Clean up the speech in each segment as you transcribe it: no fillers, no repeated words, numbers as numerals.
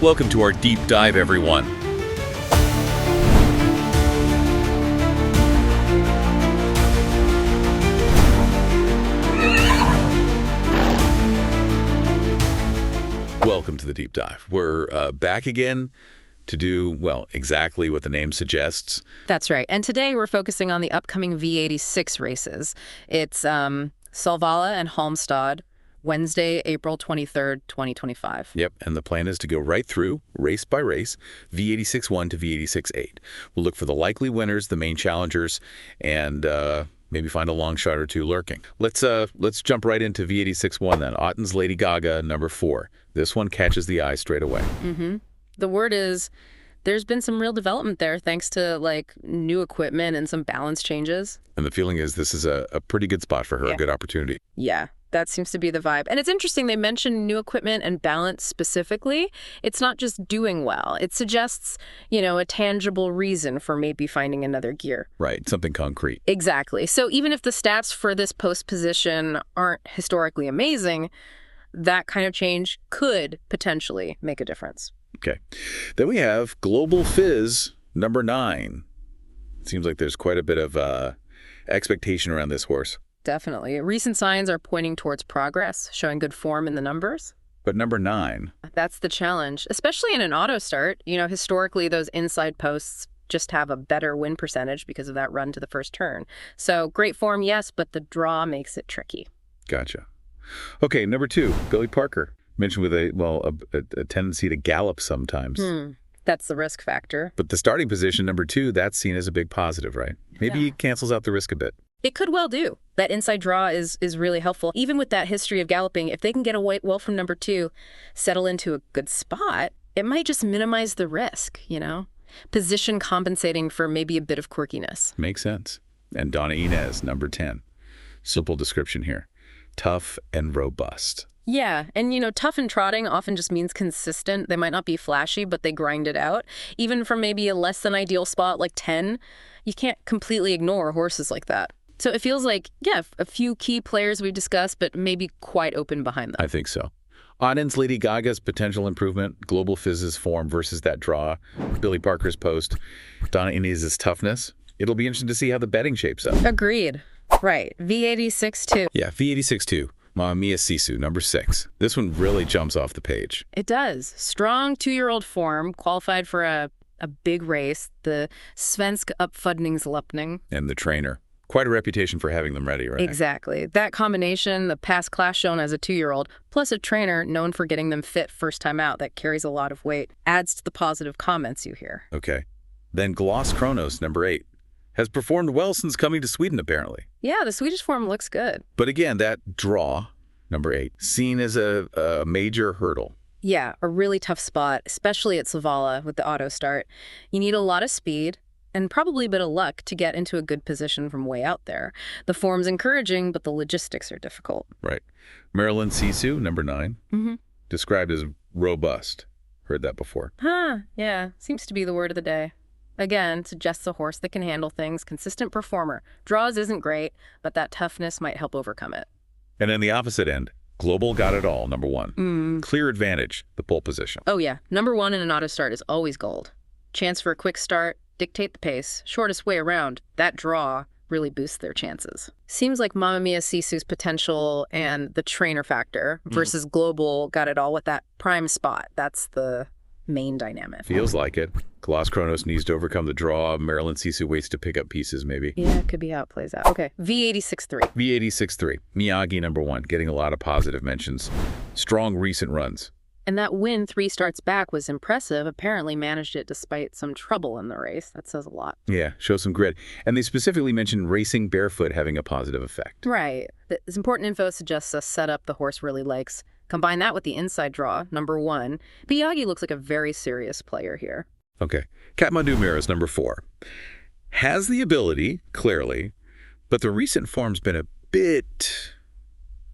Welcome to our deep dive, everyone. Welcome to the deep dive. We're back again to do, well, exactly what the name suggests. That's right. And today we're focusing on the upcoming V86 races. It's Solvalla and Halmstad, Wednesday, April 23rd, 2025. Yep, and the plan is to go right through, race by race, V86-1 to V86-8. We'll look for the likely winners, the main challengers, and maybe find a long shot or two lurking. Let's jump right into V86-1 then. Otten's Lady Gaga, number 4. This one catches the eye straight away. Mm-hmm. The word is there's been some real development there thanks to new equipment and some balance changes. And the feeling is this is a pretty good spot for her, a good opportunity. Yeah, that seems to be the vibe. And it's interesting they mentioned new equipment and balance specifically. It's not just doing well. It suggests, a tangible reason for maybe finding another gear. Right, something concrete. Exactly. So even if the stats for this post position aren't historically amazing, that kind of change could potentially make a difference. Okay. Then we have Global Fizz, number 9. It seems like there's quite a bit of expectation around this horse. Definitely. Recent signs are pointing towards progress, showing good form in the numbers. But number 9. That's the challenge, especially in an auto start. Historically, those inside posts just have a better win percentage because of that run to the first turn. So great form, yes, but the draw makes it tricky. Gotcha. Okay, number 2, Billy Parker. Mentioned with a tendency to gallop sometimes. That's the risk factor. But the starting position, number 2, that's seen as a big positive, right? Maybe he cancels out the risk a bit. It could well do. That inside draw is really helpful. Even with that history of galloping, if they can get a white well from number 2, settle into a good spot, it might just minimize the risk, Position compensating for maybe a bit of quirkiness. Makes sense. And Donna Inez, number 10. Simple description here. Tough and robust. Yeah, and tough and trotting often just means consistent. They might not be flashy, but they grind it out. Even from maybe a less than ideal spot like 10, you can't completely ignore horses like that. So it feels like, a few key players we've discussed, but maybe quite open behind them. I think so. Otten's Lady Gaga's potential improvement, Global Fizz's form versus that draw, Billy Parker's post, Donna Inez's toughness. It'll be interesting to see how the betting shapes up. Agreed. Right. V86 too. Yeah, V86 too. Mamma Mia Sisu, number 6. This one really jumps off the page. It does. Strong 2-year-old form, qualified for a big race, the Svensk Uppfödningslöpning. And the trainer. Quite a reputation for having them ready, right? Exactly. That combination, the past class shown as a 2-year-old, plus a trainer known for getting them fit first time out that carries a lot of weight, adds to the positive comments you hear. Okay. Then Gloss Kronos, number 8. Has performed well since coming to Sweden, apparently. Yeah, the Swedish form looks good. But again, that draw, number 8, seen as a major hurdle. Yeah, a really tough spot, especially at Solvalla with the auto start. You need a lot of speed and probably a bit of luck to get into a good position from way out there. The form's encouraging, but the logistics are difficult. Right. Marilyn Sisu, number 9, described as robust. Heard that before. Yeah, seems to be the word of the day. Again, suggests a horse that can handle things, consistent performer. Draws isn't great, but that toughness might help overcome it. And then the opposite end, Global Got It All, number 1. Clear advantage, the pole position. Oh yeah, number 1 in an auto start is always gold. Chance for a quick start, dictate the pace, shortest way around. That draw really boosts their chances. Seems like Mamma Mia Sisu's potential and the trainer factor versus Global Got It All with that prime spot. That's the main dynamic. Feels like it. Gloss Kronos needs to overcome the draw. Marilyn Sisu waits to pick up pieces, maybe. Yeah, it could be how it plays out. Okay, V86-3. V86-3. Miyagi, number 1, getting a lot of positive mentions. Strong recent runs. And that win 3 starts back was impressive. Apparently managed it despite some trouble in the race. That says a lot. Yeah, shows some grit. And they specifically mentioned racing barefoot having a positive effect. Right. This important info suggests a setup the horse really likes. Combine that with the inside draw, number 1. Miyagi looks like a very serious player here. Okay. Kathmandu Mirrors, number 4. Has the ability, clearly, but the recent form's been a bit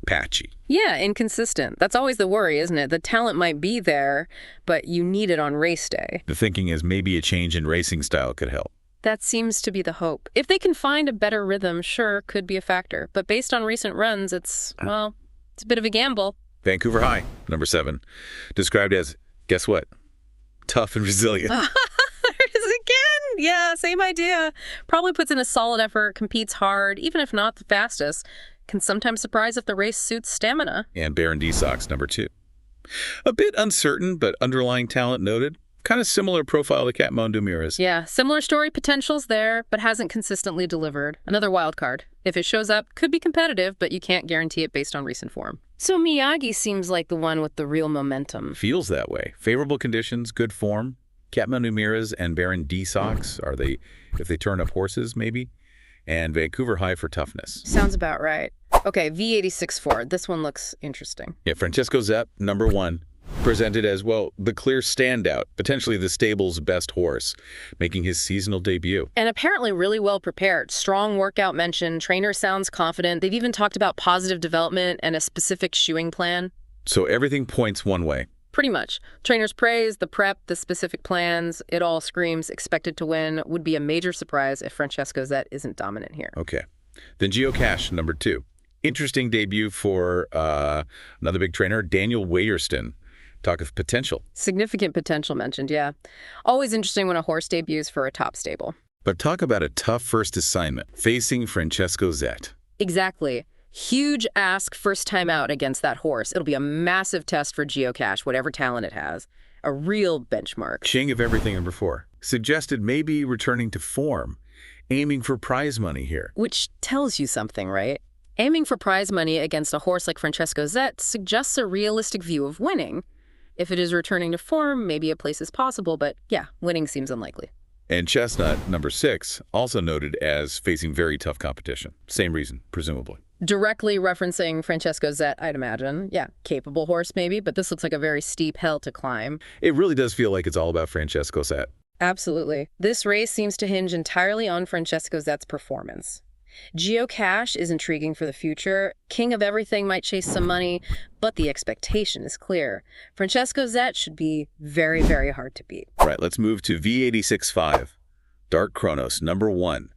patchy. Yeah, inconsistent. That's always the worry, isn't it? The talent might be there, but you need it on race day. The thinking is maybe a change in racing style could help. That seems to be the hope. If they can find a better rhythm, sure, could be a factor. But based on recent runs, it's a bit of a gamble. Vancouver High, number 7. Described as, guess what? tough and resilient. There it is again. Yeah, same idea. Probably puts in a solid effort, competes hard, even if not the fastest. Can sometimes surprise if the race suits stamina. And Baron D. Sox, number 2. A bit uncertain, but underlying talent noted. Kind of similar profile to Katmandou Mira's. Yeah, similar story potential's there, but hasn't consistently delivered. Another wild card. If it shows up, could be competitive, but you can't guarantee it based on recent form. So Miyagi seems like the one with the real momentum. Feels that way. Favorable conditions, good form. Katmandou Mira's and Baron D. Sox, are they, if they turn up horses, maybe? And Vancouver High for toughness. Sounds about right. Okay, V86 Ford. This one looks interesting. Yeah, Francesco Zet, number 1. Presented as, well, the clear standout, potentially the stable's best horse, making his seasonal debut. And apparently really well prepared. Strong workout mention, trainer sounds confident. They've even talked about positive development and a specific shoeing plan. So everything points one way. Pretty much. Trainers praise, the prep, the specific plans, it all screams expected to win. Would be a major surprise if Francesco Zet isn't dominant here. Okay. Then Geocache, number 2. Interesting debut for another big trainer, Daniel Wayerston. Talk of potential. Significant potential mentioned, yeah. Always interesting when a horse debuts for a top stable. But talk about a tough first assignment, facing Francesco Zet. Exactly. Huge ask first time out against that horse. It'll be a massive test for Geocache, whatever talent it has. A real benchmark. King of everything, number 4. Suggested maybe returning to form, aiming for prize money here. Which tells you something, right? Aiming for prize money against a horse like Francesco Zet suggests a realistic view of winning. If it is returning to form, maybe a place is possible, but yeah, winning seems unlikely. And Chestnut, number 6, also noted as facing very tough competition. Same reason, presumably. Directly referencing Francesco Zet, I'd imagine. Yeah, capable horse maybe, but this looks like a very steep hill to climb. It really does feel like it's all about Francesco Zet. Absolutely. This race seems to hinge entirely on Francesco Zet's performance. Geocache is intriguing for the future. King of everything might chase some money, but the expectation is clear. Francesco Zet should be very, very hard to beat. All right, let's move to V86.5. Dark Chronos, number 1.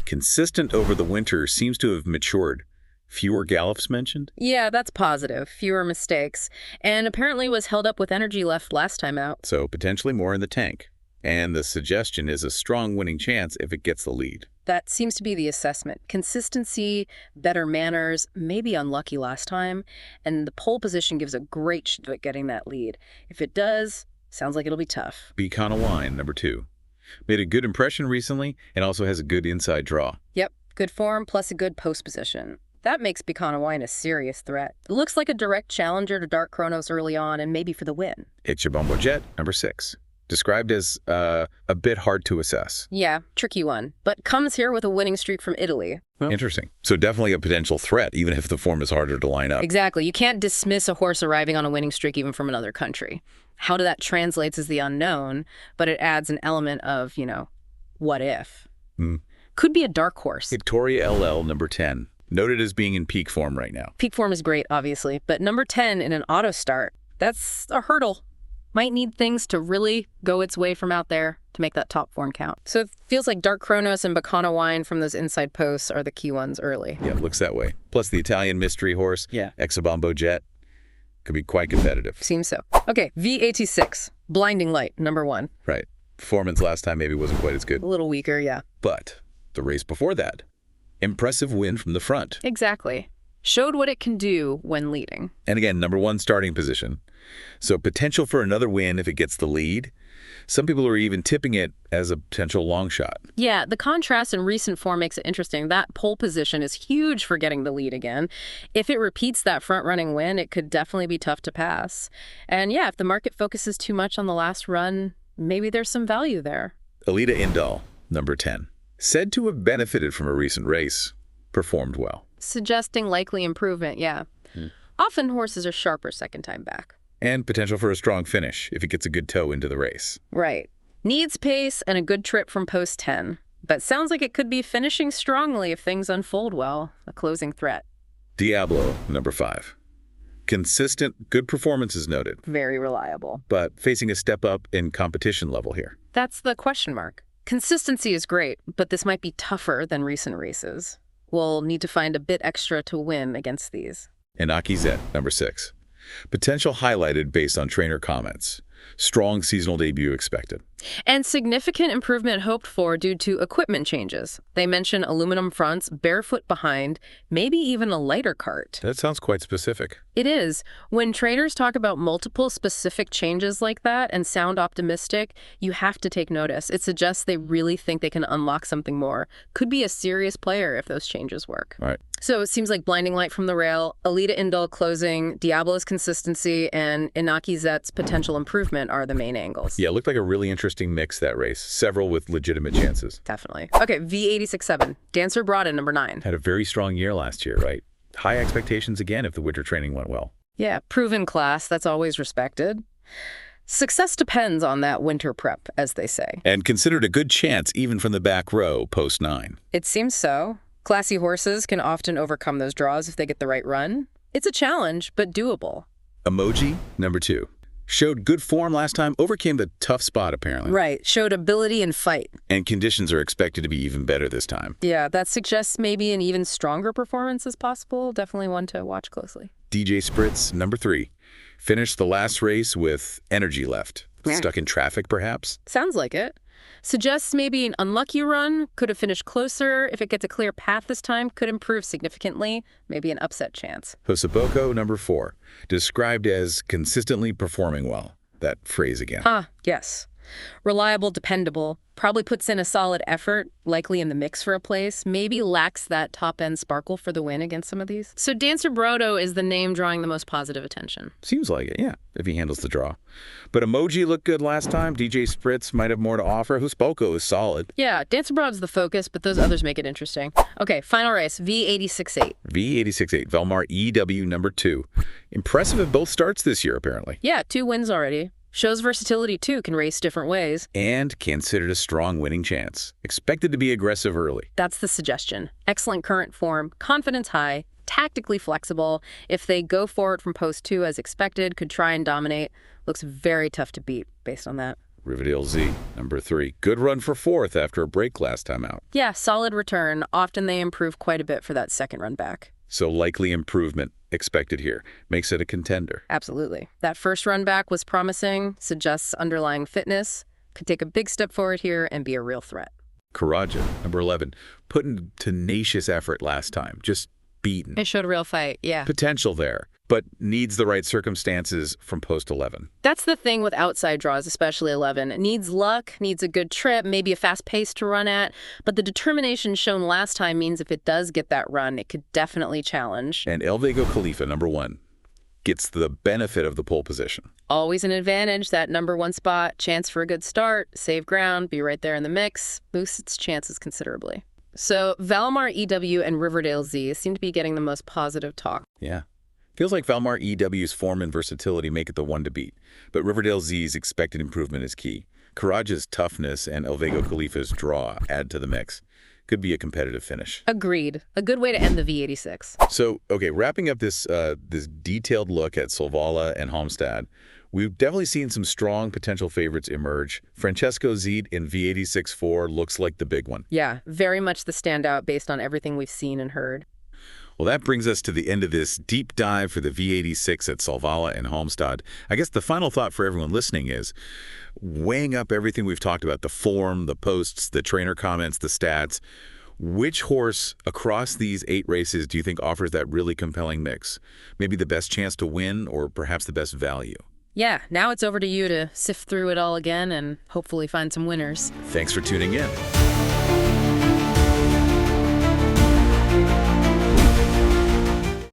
Consistent over the winter, seems to have matured. Fewer gallops mentioned? Yeah, that's positive. Fewer mistakes. And apparently was held up with energy left last time out. So potentially more in the tank. And the suggestion is a strong winning chance if it gets the lead. That seems to be the assessment. Consistency, better manners, maybe unlucky last time, and the pole position gives a great shot at getting that lead. If it does, sounds like it'll be tough. Beacon Wine, number 2. Made a good impression recently and also has a good inside draw. Yep, good form plus a good post position. That makes Beacon Wine a serious threat. It looks like a direct challenger to Dark Chronos early on and maybe for the win. Ichabombo Jet, number 6. Described as a bit hard to assess. Yeah, tricky one, but comes here with a winning streak from Italy. Interesting. So definitely a potential threat, even if the form is harder to line up. Exactly. You can't dismiss a horse arriving on a winning streak even from another country. How that translates is the unknown, but it adds an element of, what if? Could be a dark horse. Victoria LL, number 10. Noted as being in peak form right now. Peak form is great, obviously, but number 10 in an auto start, that's a hurdle. Might need things to really go its way from out there to make that top form count. So it feels like Dark Chronos and Beacon Wine from those inside posts are the key ones early. Yeah, looks that way. Plus the Italian mystery horse, Ichabombo Jet, could be quite competitive. Seems so. Okay, V86, Blinding Light, number 1. Right. Performance last time maybe wasn't quite as good. A little weaker, yeah. But the race before that, impressive win from the front. Exactly. Showed what it can do when leading. And again, number 1 starting position. So potential for another win if it gets the lead. Some people are even tipping it as a potential long shot. Yeah, the contrast in recent form makes it interesting. That pole position is huge for getting the lead again. If it repeats that front-running win, it could definitely be tough to pass. And yeah, if the market focuses too much on the last run, maybe there's some value there. Alita Indal, number 10. Said to have benefited from a recent race. Performed well. Suggesting likely improvement, yeah. Often horses are sharper second time back. And potential for a strong finish if it gets a good toe into the race. Right. Needs pace and a good trip from post 10. But sounds like it could be finishing strongly if things unfold well. A closing threat. Diablo, number 5. Consistent, good performances noted. Very reliable. But facing a step up in competition level here. That's the question mark. Consistency is great, but this might be tougher than recent races. We'll need to find a bit extra to win against these. Inaki Zet, number 6. Potential highlighted based on trainer comments. Strong seasonal debut expected. And significant improvement hoped for due to equipment changes. They mention aluminum fronts, barefoot behind, maybe even a lighter cart. That sounds quite specific. It is. When trainers talk about multiple specific changes like that and sound optimistic, you have to take notice. It suggests they really think they can unlock something more. Could be a serious player if those changes work. All right. So it seems like Blinding Light from the rail, Alita Indul closing, Diablo's consistency, and Inaki Zet's potential improvement are the main angles. Yeah, it looked like a really interesting mix, that race. Several with legitimate chances. Definitely. Okay, V86-7. Dancer brought in number 9. Had a very strong year last year, right? High expectations again if the winter training went well. Yeah, proven class. That's always respected. Success depends on that winter prep, as they say. And considered a good chance even from the back row post 9. It seems so. Classy horses can often overcome those draws if they get the right run. It's a challenge, but doable. Emoji, number 2. Showed good form last time, overcame the tough spot apparently. Right, showed ability and fight. And conditions are expected to be even better this time. Yeah, that suggests maybe an even stronger performance is possible. Definitely one to watch closely. DJ Spritz, number 3. Finished the last race with energy left. Stuck in traffic, perhaps? Sounds like it. Suggests maybe an unlucky run, could have finished closer. If it gets a clear path this time, could improve significantly. Maybe an upset chance. Hosaboko, number 4. Described as consistently performing well. That phrase again. Yes. Reliable, dependable, probably puts in a solid effort, likely in the mix for a place, maybe lacks that top-end sparkle for the win against some of these. So Dancer Brodo is the name drawing the most positive attention. Seems like it, yeah, if he handles the draw. But Emoji looked good last time. DJ Spritz might have more to offer. Huspoko is solid. Yeah, Dancer Brodo's the focus, but those others make it interesting. Okay, final race, V86-8. V86-8, Velmar EW number 2. Impressive at both starts this year, apparently. Yeah, 2 wins already. Shows versatility, too, can race different ways. And considered a strong winning chance. Expected to be aggressive early. That's the suggestion. Excellent current form, confidence high, tactically flexible. If they go for it from post 2 as expected, could try and dominate. Looks very tough to beat based on that. Riverdale Z, number 3. Good run for 4th after a break last time out. Yeah, solid return. Often they improve quite a bit for that second run back. So likely improvement expected here. Makes it a contender. Absolutely. That first run back was promising, suggests underlying fitness, could take a big step forward here and be a real threat. Karaja, number 11. Put in tenacious effort last time. Just beaten. It showed a real fight, yeah. Potential there, but needs the right circumstances from post 11. That's the thing with outside draws, especially 11. It needs luck, needs a good trip, maybe a fast pace to run at, but the determination shown last time means if it does get that run, it could definitely challenge. And El Vego Khalifa, number 1, gets the benefit of the pole position. Always an advantage, that number 1 spot, chance for a good start, save ground, be right there in the mix, boosts its chances considerably. So Valmar EW and Riverdale Z seem to be getting the most positive talk. Yeah. Feels like Valmar EW's form and versatility make it the one to beat, but Riverdale Z's expected improvement is key. Karaja's toughness and El Vego Khalifa's draw add to the mix. Could be a competitive finish. Agreed. A good way to end the V86. So, okay, wrapping up this detailed look at Solvalla and Halmstad, we've definitely seen some strong potential favorites emerge. Francesco Zede in V86-4 looks like the big one. Yeah, very much the standout based on everything we've seen and heard. Well, that brings us to the end of this deep dive for the V86 at Solvalla and Halmstad. I guess the final thought for everyone listening is weighing up everything we've talked about, the form, the posts, the trainer comments, the stats. Which horse across these 8 races do you think offers that really compelling mix? Maybe the best chance to win or perhaps the best value? Yeah, now it's over to you to sift through it all again and hopefully find some winners. Thanks for tuning in.